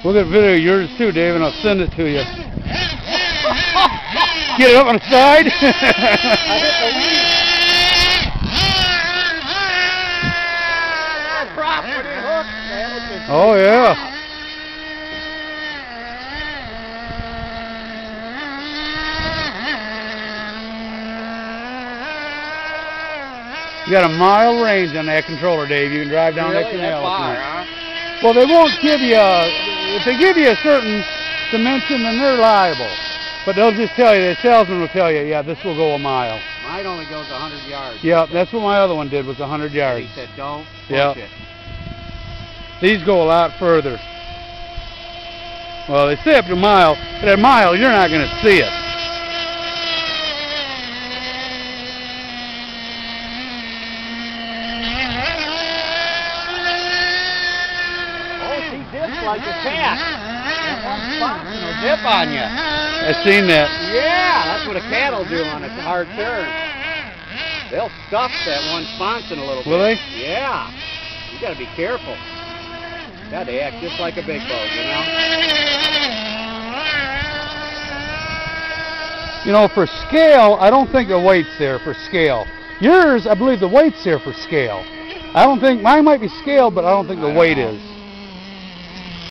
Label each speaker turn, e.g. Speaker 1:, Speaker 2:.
Speaker 1: We'll get a video of yours too, Dave, and I'll send it to you. Get it up on the side.
Speaker 2: I hit the lead. Prop when it hooked, man.
Speaker 1: Oh, yeah. You got a mile range on that controller, Dave. You can drive down that canal.
Speaker 2: Huh?
Speaker 1: Well, they won't give you if they give you a certain dimension, then they're liable. But they'll just tell you, the salesman will tell you, yeah, this will go a mile.
Speaker 2: Mine only goes 100 yards.
Speaker 1: Yeah, that's what my other one did, was 100 yards.
Speaker 2: He said, don't push it.
Speaker 1: These go a lot further. Well, they say up to a mile, but at a mile, you're not going to see it.
Speaker 2: Like a cat. That one spot will dip on you.
Speaker 1: I've seen that.
Speaker 2: Yeah, that's what a cat will do on a hard turn. They'll stuff that one sponson a little bit.
Speaker 1: Will they?
Speaker 2: Yeah. You got to be careful. Got to act just like a big boat, you know?
Speaker 1: You know, for scale, I don't think the weight's there for scale. Yours, I believe the weight's there for scale. I don't think, mine might be scale, but I don't think the weight is.